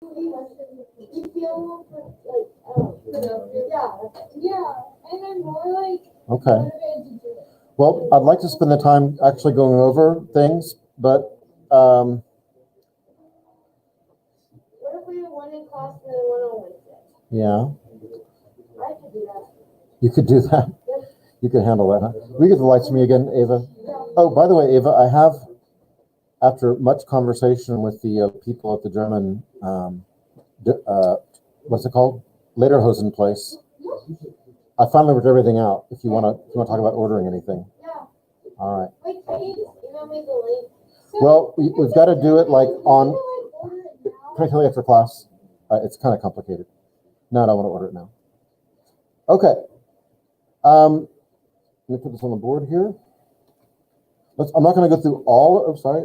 Okay. Well, I'd like to spend the time actually going over things, but What if we have one in class and then one on Wednesday? yeah, I could do that. you could do that. Yep. You could handle that, huh? Will you get the lights for me again, Ava? Oh, by the way, Ava, I have, after much conversation with the people at the German, what's it called? Lederhosen place. I finally worked everything out. If you want to talk about ordering anything. Yeah. All right. Wait, can you just email me the link? Well, we've got to do it like on, particularly after class. It's kind of complicated. No, I don't want to order it now. Okay. Let me put this on the board here. I'm not going to go through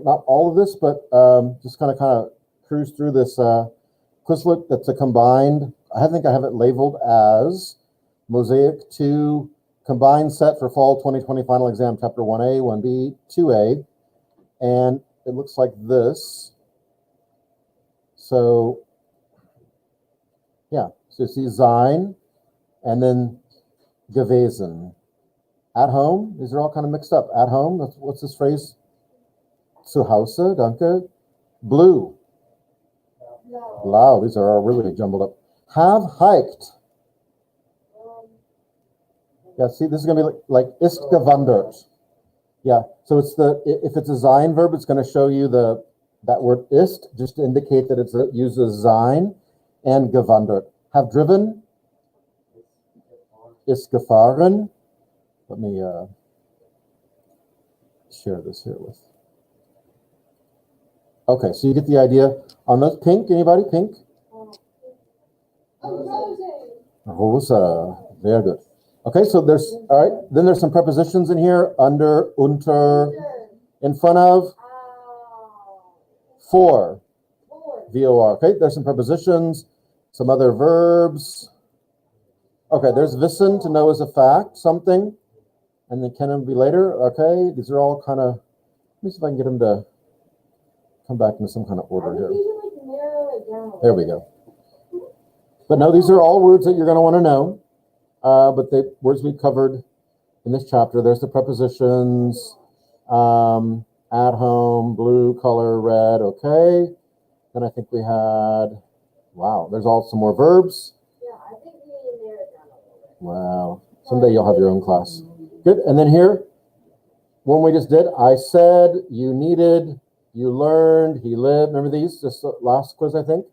not all of this, but just kind of cruise through this Quizlet that's a combined, I think I have it labeled as Mosaic 2 combined set for fall 2020 final exam, chapter 1A, 1B, 2A. And it looks like this. So, yeah, so you see sein and then gewesen. At home, these are all kind of mixed up. At home, what's this phrase? Zu Hause, danke. Blue. Blau, these are all really jumbled up. Have hiked. Yeah, see, this is going to be like ist gewandert. Yeah, so if it's a sein verb, it's going to show you that word ist, just to indicate that it uses sein, and gewandert. Have driven. Ist gefahren. Let me share this here with. Okay, so you get the idea. On those pink, anybody pink? Rosa, very good. Okay, so then there's some prepositions in here, under, unter, in front of, for, vor. Okay, there's some prepositions, some other verbs. Okay, there's wissen, to know as a fact, something. And then can be later. Okay, these are all kind of, let me see if I can get them to come back into some kind of order here. There we go. But no, these are all words that you're going to want to know. But the words we covered in this chapter, there's the prepositions, at home, blue, color, red, okay. Then I think we had, wow, there's all some more verbs. Yeah, I think we need to narrow it down a little bit. Wow, someday you'll have your own class. Good, and then here, one we just did, I said, you needed, you learned, he lived. Remember these? Just the last quiz, I think.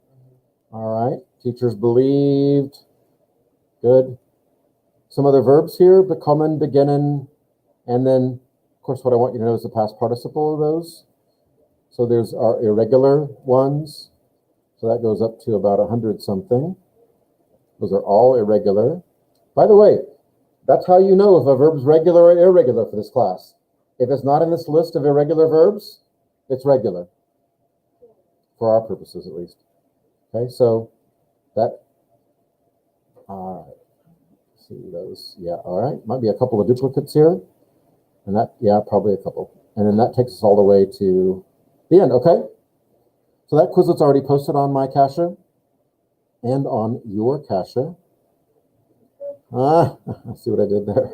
All right, teachers believed. Good. Some other verbs here, bekommen, beginnen, and then, of course, what I want you to know is the past participle of those. So there's our irregular ones. So that goes up to about 100 something. Those are all irregular. By the way, that's how you know if a verb's regular or irregular for this class. If it's not in this list of irregular verbs, it's regular. For our purposes, at least. Okay, so that, all right. See those, yeah, all right. Might be a couple of duplicates here. And that, yeah, probably a couple. And then that takes us all the way to the end, okay? So that Quizlet's already posted on my cache and on your cache. See what I did there?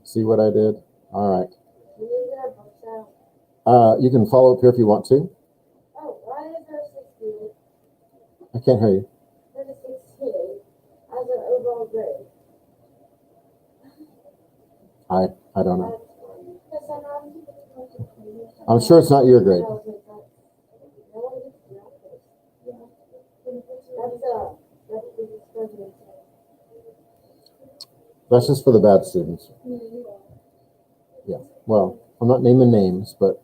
See what I did? All right. You can follow up here if you want to. Oh, why is there 68? I can't hear you. There's a 68 as an overall grade. I don't know. I'm sure it's not your grade. That's just for the bad students. Yeah, well, I'm not naming names, but.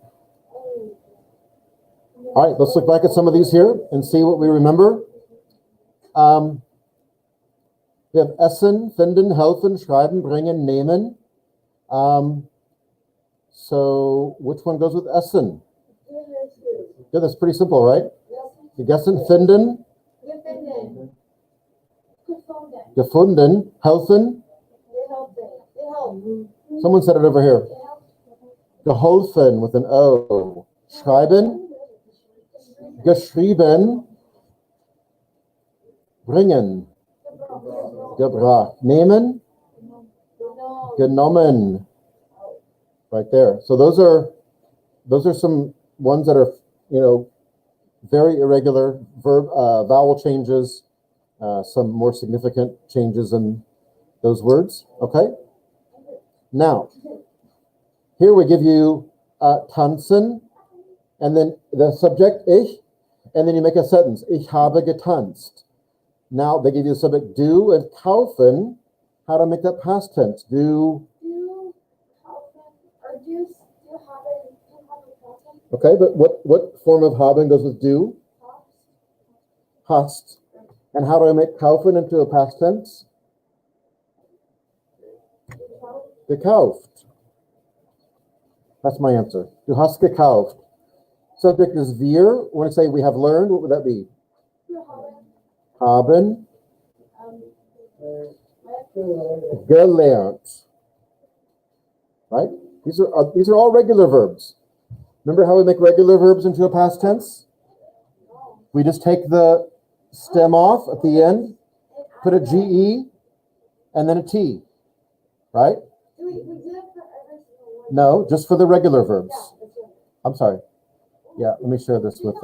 All right, let's look back at some of these here and see what we remember. We have essen, finden, helfen, schreiben, bringen, nehmen. So which one goes with essen? Yeah, that's pretty simple, right? Gegessen, finden. Gefunden, helfen. Someone said it over here. Geholfen with an O. Schreiben. Geschrieben. bringen, gebracht, nehmen, genommen, right there. So those are some ones that are, very irregular vowel changes, some more significant changes in those words. Okay. Now, here we give you tanzen, and then the subject ich, and then you make a sentence. Ich habe getanzt. Now they give you the subject du and kaufen. How to make that past tense? Du kaufen, or do kaufen. Okay, but what form of haben goes with do? Hast. And how do I make kaufen into a past tense? Gekauft. That's my answer. Du hast gekauft. Subject is wir. When I say we have learned, what would that be? Haben. Gelernt. Right? These are all regular verbs. Remember how we make regular verbs into a past tense? We just take the stem off at the end, put a GE, and then a T. Right? We do it for every single one. No, just for the regular verbs. Yeah, that's right. I'm sorry. Yeah, let me share this with.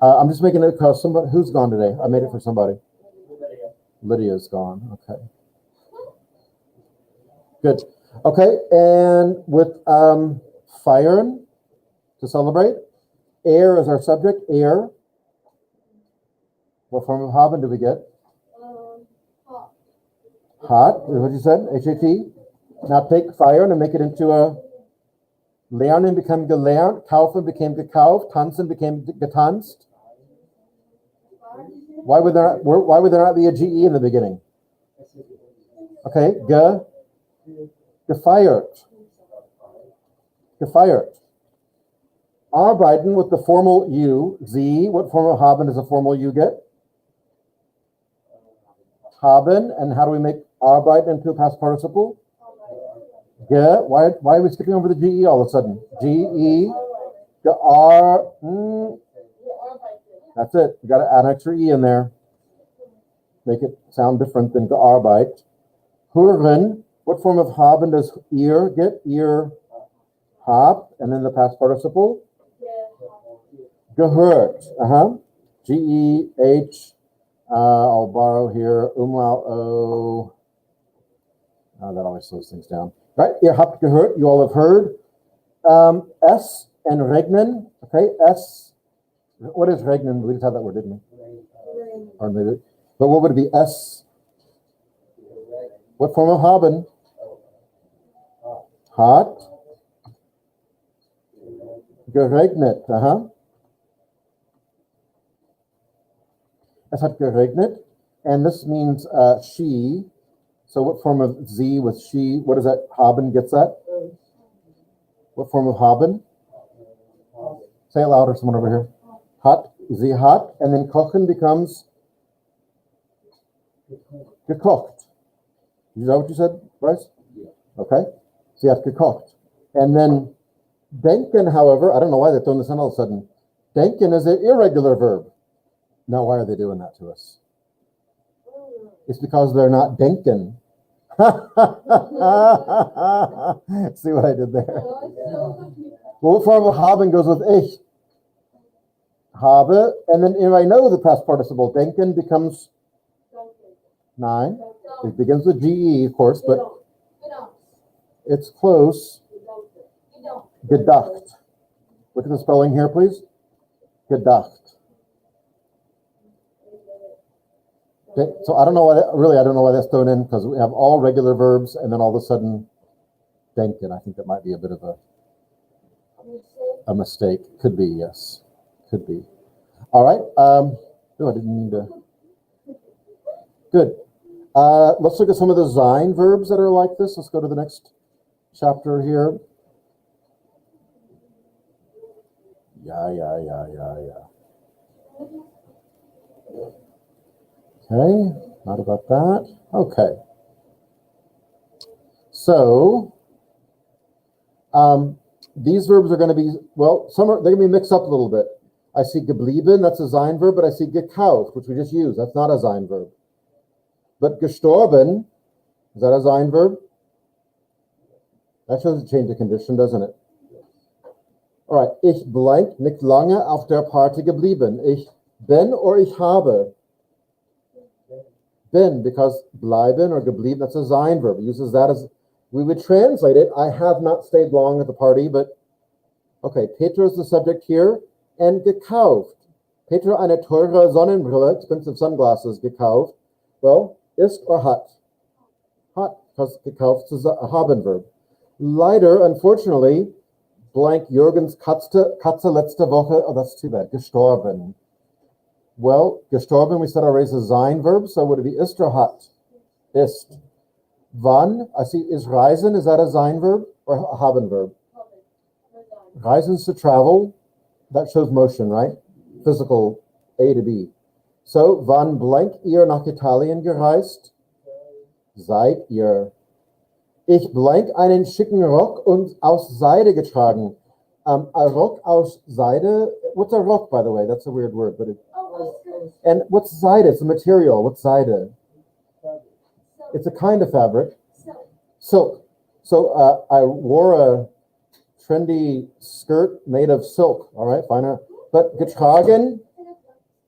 I'm just making it because somebody who's gone today. I made it for somebody. Lydia's gone. Okay. Good. Okay, and with feiern, to celebrate. Air is our subject. Air. What form of haben do we get? Hot. Hot is what you said. HAT. Now take feiern and make it into a. Lernen became gelernt. Kaufen became gekauft. Tanzen became getanzt. Why would there not be a GE in the beginning? Okay, gefeiert. Gefeiert. Arbeiten with the formal U, Sie. What form of haben does a formal U get? Haben. And how do we make arbeiten into a past participle? Why are we skipping over the GE all of a sudden? GE, that's it. You got to add an extra E in there. Make it sound different than gearbeit. Hören. What form of haben does ihr get? Ihr hab, and then the past participle. Gehört. GEH. I'll borrow here. Umlaut O. That always slows things down. Right? Ihr habt gehört. You all have heard. S and regnen. Okay. S. What is regnen? We just had that word, didn't we? Or maybe. But what would it be? S. What form of haben? Hat. Geregnet. Es hat geregnet. And this means she. So what form of Sie with she? What is that? Haben gets that? What form of haben? Say it louder, someone over here. Hat. Sie hat. And then kochen becomes gekocht. Is that what you said, Bryce? Yeah. Okay. Sie hat gekocht. And then denken, however, I don't know why they're throwing this in all of a sudden. Denken is an irregular verb. Now, why are they doing that to us? It's because they're not denken. See what I did there? Well, what form of haben goes with ich? Habe, and then if I know the past participle, denken becomes 9. It begins with GE, of course, but it's close. Gedacht. Look at the spelling here, please. Gedacht. Okay, so I don't know why that's thrown in, because we have all regular verbs and then all of a sudden denken. I think that might be a bit of a mistake. Could be, yes. Could be. All right. I didn't mean to. Good. Let's look at some of the sein verbs that are like this. Let's go to the next chapter here. Yeah. Okay, not about that. Okay. So, these verbs are going to be, they're going to be mixed up a little bit. I see geblieben, that's a sein verb, but I see gekauft, which we just used. That's not a sein verb. But gestorben, is that a sein verb? That shows a change of condition, doesn't it? All right, ich blank nicht lange auf der Party geblieben. Ich bin or ich habe. Bin, because bleiben or geblieben, that's a sein verb. It uses that as, we would translate it, I have not stayed long at the party, but okay, Peter is the subject here, and gekauft. Peter eine teure Sonnenbrille, expensive sunglasses, gekauft. Well, ist or hat? Hat, because gekauft is a haben verb. Leider, unfortunately, blank Jürgens Katze letzte Woche, oh, that's too bad, gestorben. Well, gestorben, we said already is a sein verb, so would it be ist or hat? Ist. Wann, I see, is reisen, is that a sein verb or a haben verb? Reisen's to travel, that shows motion, right? Physical, A to B. So, wann blank ihr nach Italien gereist? Seid ihr. Ich blank einen schicken Rock und aus Seide getragen. A rock aus Seide, what's a rock, by the way? That's a weird word, but it, and what's Seide? It's a material. What's Seide? It's a kind of fabric. Silk. So I wore a trendy skirt made of silk. All right, fine. But getragen,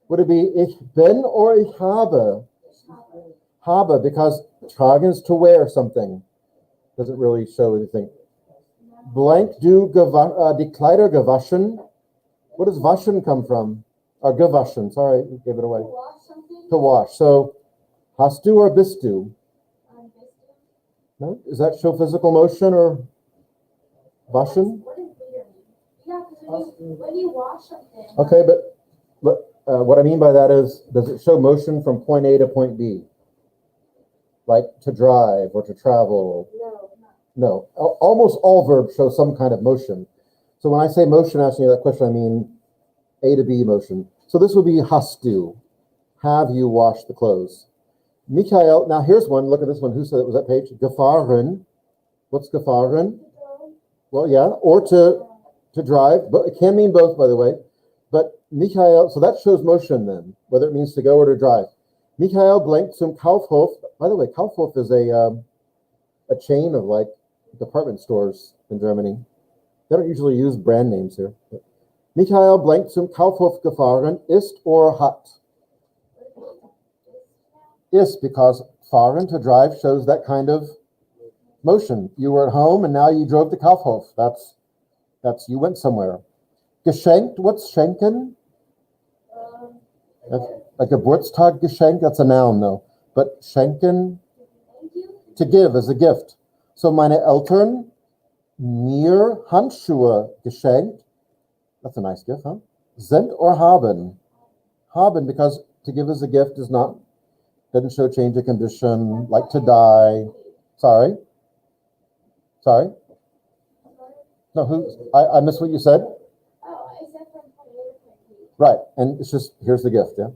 would it be ich bin or ich habe? Habe, because tragen is to wear something. Doesn't really show anything. Blank du die Kleider gewaschen. What does waschen come from? Or gewaschen, sorry, gave it away. To wash. So, hast du or bist du? No? Does that show physical motion or waschen? What does beer mean? Yeah, because when you wash something. Okay, but what I mean by that is, does it show motion from point A to point B? Like to drive or to travel? No. Almost all verbs show some kind of motion. So when I say motion, asking you that question, I mean A to B motion. So this would be hast du. Have you washed the clothes? Michael, now here's one. Look at this one. Who said it was that page? Gefahren. What's gefahren? Well, yeah, or to drive, but it can mean both, by the way. But Michael, so that shows motion then, whether it means to go or to drive. Michael blank zum Kaufhof. By the way, Kaufhof is a chain of like department stores in Germany. They don't usually use brand names here. But Michael blank zum Kaufhof gefahren, ist or hat? Ist, because fahren, to drive, shows that kind of motion. You were at home and now you drove to Kaufhof. That's you went somewhere. Geschenkt, what's schenken? A Geburtstagsgeschenk, that's a noun though. But schenken, to give as a gift. So meine Eltern mir Handschuhe geschenkt. That's a nice gift, huh? Sind or haben? Haben, because to give as a gift doesn't show change of condition, like to die. Sorry? No, I missed what you said. Oh, I said from point A to point B. Right, and it's just, here's the gift, yeah?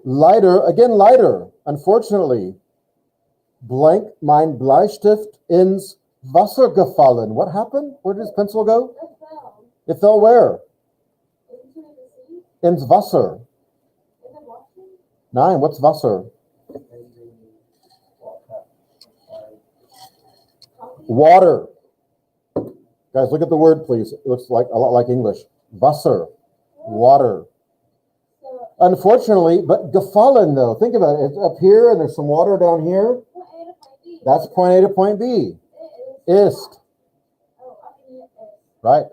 Leider, unfortunately. Blank, mein Bleistift ins Wasser gefallen. What happened? Where did his pencil go? It fell. It fell where? Into the sea. Ins Wasser. In the washing. Nein, what's Wasser? Water. Guys, look at the word, please. It looks like a lot like English. Wasser. Water. So, Unfortunately, but gefallen though. Think about it. It's up here and there's some water down here. point A to point B. That's point A to point B. It is. Ist. Oh, I mean it is. Right.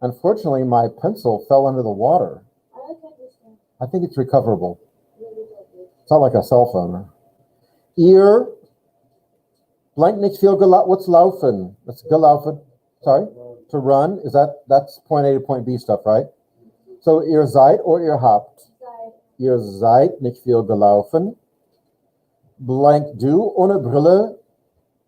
Unfortunately, my pencil fell under the water. I like understand. I think it's recoverable. It's not like a cell phone. Ihr blank nicht viel what's laufen? That's gelaufen. Sorry? To run. That's point A to point B stuff, right? So ihr seid or ihr habt? Side. Ihr seid nicht viel gelaufen. Blank du ohne Brille,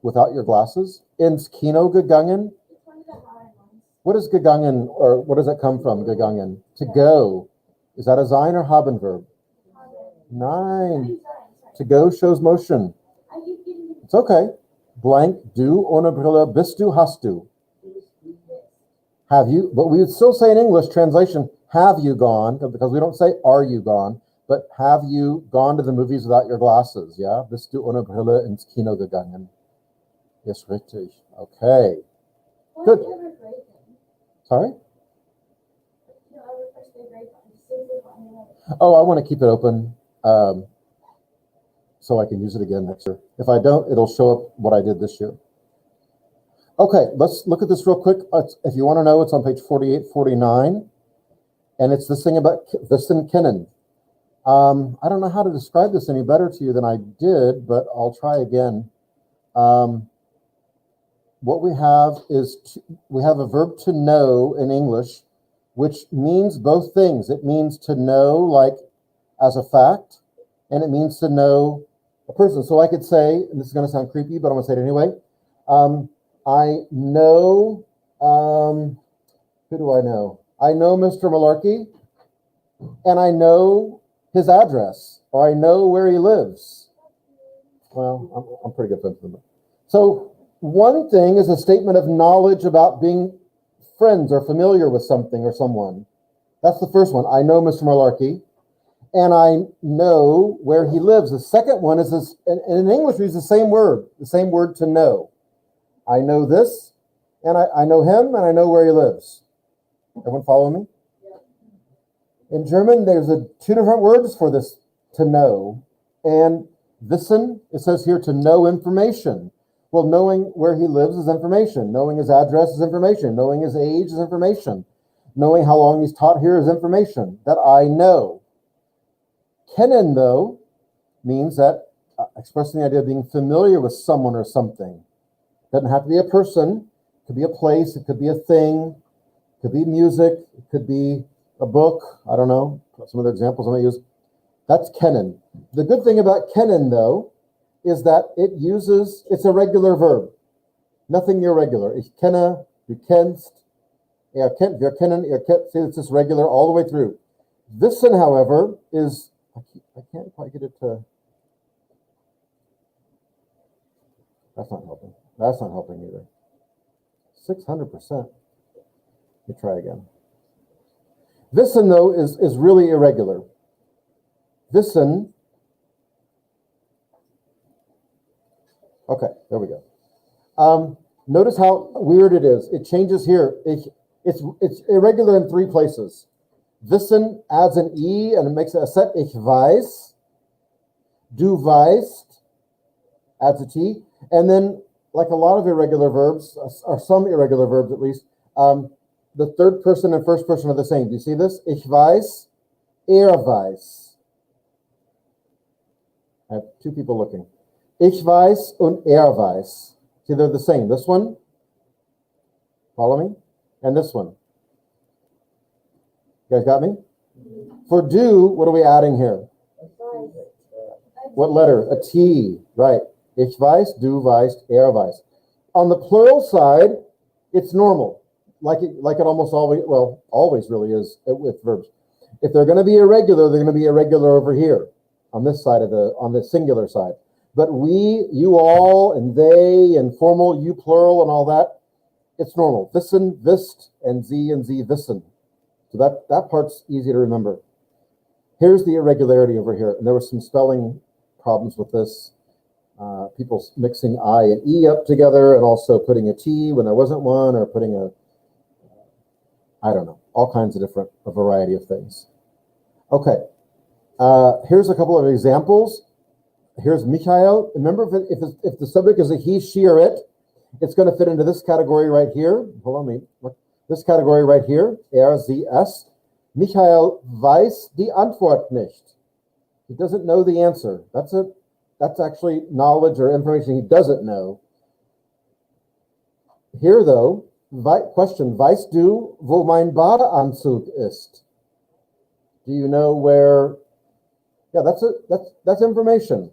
without your glasses, ins Kino gegangen. It's one of the hard ones. What is gegangen, or what does it come from, gegangen? To go. Is that a sein or haben verb? Nein. To go shows motion. I keep getting It's okay. Blank du ohne Brille, bist du, hast du. Have you, but we would still say in English translation, have you gone, because we don't say are you gone, but have you gone to the movies without your glasses? Ja, bist du ohne Brille ins Kino gegangen? Yes, richtig. Okay. Good. Sorry? Oh, I want to keep it open so I can use it again next year. If I don't, it'll show up what I did this year. Okay, let's look at this real quick. If you want to know, it's on page 48, 49. And it's this thing about wissen kennen. I don't know how to describe this any better to you than I did, but I'll try again. What we have is, we have a verb to know in English, which means both things. It means to know, like, as a fact, and it means to know a person. So I could say, and this is going to sound creepy, but I'm going to say it anyway. I know, who do I know? I know Mr. Malarkey, and I know his address, or I know where he lives. Well, I'm pretty good friends with him. So one thing is a statement of knowledge about being friends or familiar with something or someone. That's the first one. I know Mr. Malarkey, and I know where he lives. The second one is this, and in English we use the same word to know. I know this, and I know him, and I know where he lives. Everyone follow me? In German, there's two different words for this, to know. And wissen, it says here, to know information. Well, knowing where he lives is information. Knowing his address is information. Knowing his age is information. Knowing how long he's taught here is information that I know. Kennen, though, means that expressing the idea of being familiar with someone or something. Doesn't have to be a person. It could be a place. It could be a thing. It could be music. It could be a book. I don't know. Some of the examples I might use. That's kennen. The good thing about kennen, though, is that it's a regular verb. Nothing irregular. Ich kenne, du kennst, er kennt, wir kennen, er kennt. See, it's just regular all the way through. Wissen, however, is, I can't quite get it to, that's not helping. That's not helping either. 600%. Let me try again. Wissen, though, is really irregular. Wissen. Okay, there we go. Notice how weird it is. It changes here. It's irregular in three places. Wissen adds an E and it makes it a set. Ich weiß. Du weißt adds a T. And then, like a lot of irregular verbs, or some irregular verbs at least, the third person and first person are the same. Do you see this? Ich weiß, er weiß. I have two people looking. Ich weiß und er weiß. See, they're the same. This one, follow me, and this one. You guys got me? For do, what are we adding here? What letter? A T, right. Ich weiß, du weißt, er weiß. On the plural side, it's normal. Like it almost always really is with verbs. If they're going to be irregular, they're going to be irregular over here on this side on the singular side. But we, you all, and they, and formal, you plural, and all that, it's normal. Wissen, wisst, and sie wissen. So that part's easy to remember. Here's the irregularity over here. And there were some spelling problems with this. People mixing I and E up together and also putting a T when there wasn't one, or putting I don't know, all kinds of a variety of things. Okay, here's a couple of examples. Here's Michael. Remember, if the subject is a he, she, or it, it's going to fit into this category right here. Hold on, this category right here. Sie, es. Michael weiß die Antwort nicht. He doesn't know the answer. That's actually knowledge or information he doesn't know. Here, though, question, weißt du, wo mein Badeanzug ist? Do you know where? Yeah, that's information.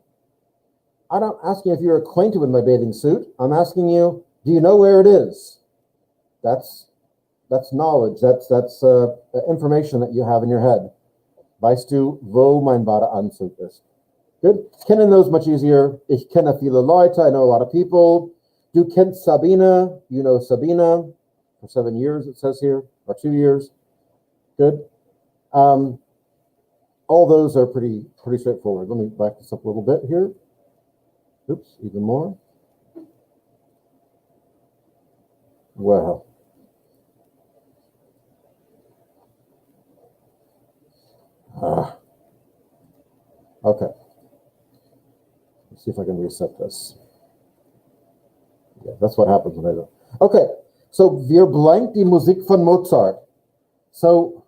I'm not asking if you're acquainted with my bathing suit. I'm asking you, do you know where it is? That's knowledge. That's information that you have in your head. Weißt du, wo mein Badeanzug ist? Good. Kennen those much easier. Ich kenne viele Leute. I know a lot of people. Du kennst Sabina. You know Sabina. For 7 years, it says here, or 2 years. Good. All those are pretty straightforward. Let me back this up a little bit here. Oops, even more. Well. Okay. Let's see if I can reset this. Yeah, that's what happens when I do. Okay, so wir blank die Musik von Mozart. So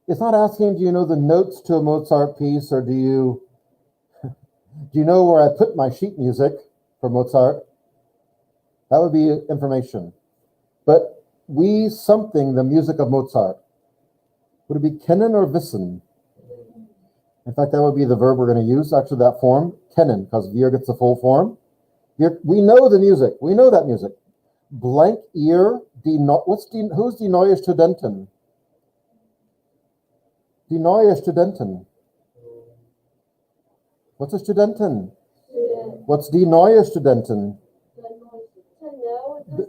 it's not asking, do you know the notes to a Mozart piece, or do you know where I put my sheet music for Mozart? That would be information. But something the music of Mozart. Would it be kennen or wissen? In fact, that would be the verb we're going to use, actually, that form, kennen, because wir gets the full form. We know the music. We know that music. Blank ear, who's die neue Studentin? Die neue Studentin. What's a Studentin? What's die neue Studentin?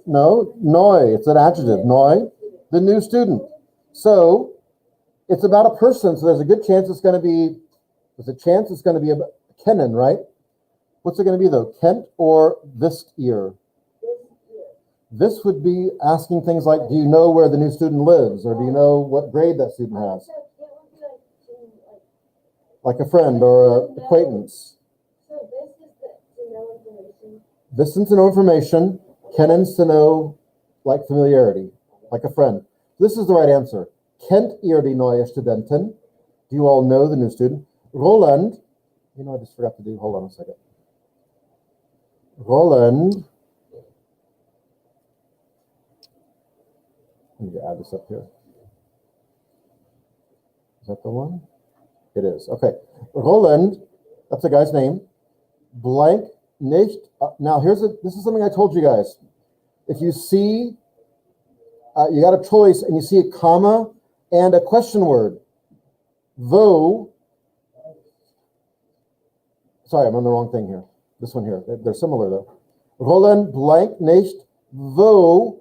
No, neu. It's an adjective. Neu, the new student. So it's about a person. So there's a good chance it's going to be. There's a chance it's going to be a kennen, right? What's it going to be though? Kent or wisst ihr? This would be asking things like, do you know where the new student lives, or do you know what grade that student has? Like a friend or an acquaintance. So this is to know information. Wissen's to know information. Kennen's to know like familiarity, like a friend. This is the right answer. Kennt ihr die neue Studentin? Do you all know the new student? Roland, I just forgot to do, hold on a second. Roland, let me add this up here. Is that the one? It is. Okay. Roland, that's a guy's name. Blank, nicht. Now, this is something I told you guys. If you see, you got a choice and you see a comma and a question word. Sorry, I'm on the wrong thing here. This one here. They're similar though. Roland blank nicht, wo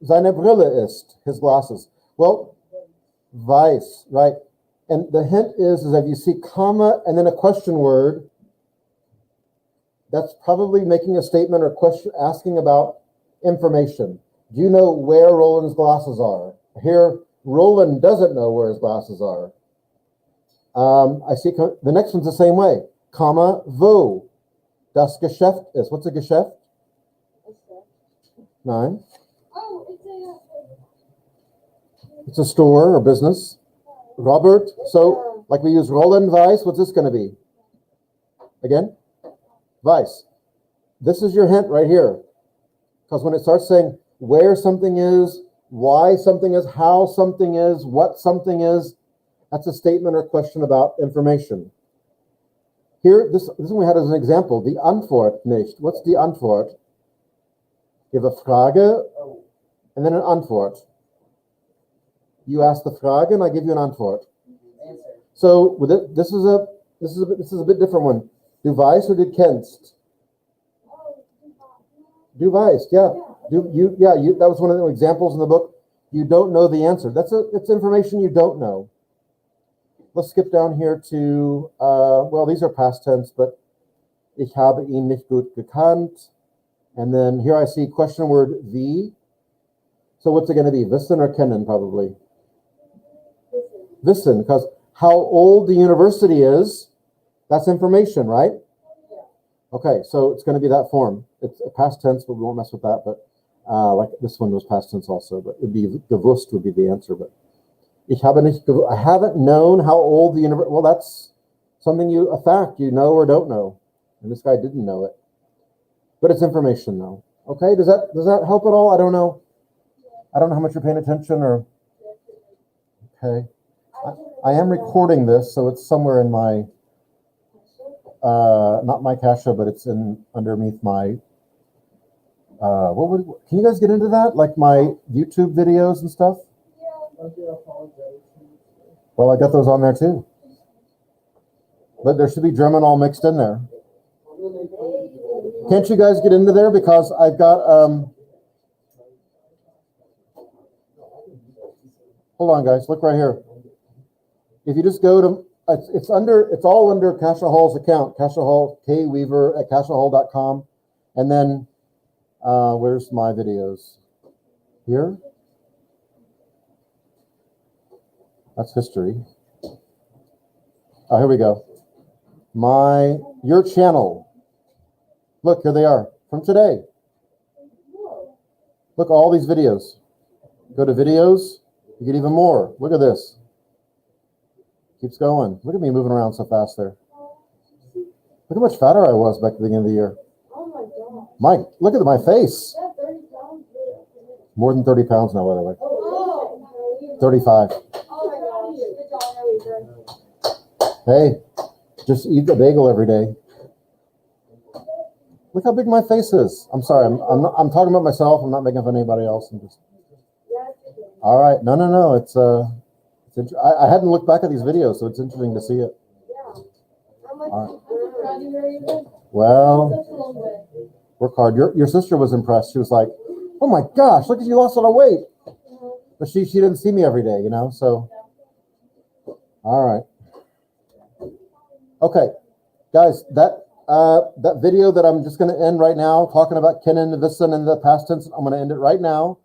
seine Brille ist, his glasses. Well, weiß, right? And the hint is if you see comma and then a question word, that's probably making a statement or question, asking about information. Do you know where Roland's glasses are? Here, Roland doesn't know where his glasses are. I see the next one's the same way. Comma, wo das Geschäft ist. What's a Geschäft? Nine. Oh, It's a store or business. Robert, so like we use Roland Weiss, what's this going to be? Again? Weiss. This is your hint right here. Because when it starts saying where something is, why something is, how something is, what something is, that's a statement or question about information. Here, this one we had as an example, die Antwort nicht. What's die Antwort? You have a Frage and then an Antwort. You ask the Frage and I give you an Antwort. So with it, this is a bit different one. Du weißt or du kennst? Du weißt, yeah. That was one of the examples in the book. You don't know the answer. It's information you don't know. Let's skip down here to, well, these are past tense, but ich habe ihn nicht gut gekannt. And then here I see question word wie. So what's it going to be? Wissen or kennen, probably? Wissen, because how old the university is, that's information, right? Okay, so it's going to be that form. It's a past tense, but we won't mess with that. But like this one was past tense also, but it would be gewusst would be the answer. But I haven't known how old the university. Well, that's something a fact you know or don't know, and this guy didn't know it. But it's information, though. Okay, does that help at all? I don't know. I don't know how much you're paying attention, or okay. I am recording this, so it's somewhere in my. Not my Kasha, but it's underneath my. Can you guys get into that? Like my YouTube videos and stuff? Well, I got those on there too. But there should be German all mixed in there. Can't you guys get into there? Because I've got Hold on, guys. Look right here. If you just go to, it's all under Kasha Hall's account, Kasha Hall, kweaver at kashahall.com. And then, where's my videos? Here. That's history. Oh, here we go. Your channel. Look, here they are from today. Look, all these videos. Go to videos, you get even more. Look at this. Keeps going. Look at me moving around so fast there. Look how much fatter I was back at the beginning of the year. Oh my God. Mike, look at my face. Yeah, 30 pounds. More than 30 pounds now, by the way. Oh. 35. Oh my gosh. Good job, Elisa. Hey, just eat a bagel every day. Look how big my face is. I'm sorry. I'm talking about myself. I'm not making fun of anybody else. I'm just. All right. No. It's I hadn't looked back at these videos, so it's interesting to see it. Yeah. How much? All Right. Well, work hard. Your sister was impressed. She was like, "Oh my gosh, look at you lost a lot of weight." But she didn't see me every day, So, all right. Okay, guys, that video that I'm just going to end right now, talking about Kenan Nivisan in the past tense. I'm going to end it right now.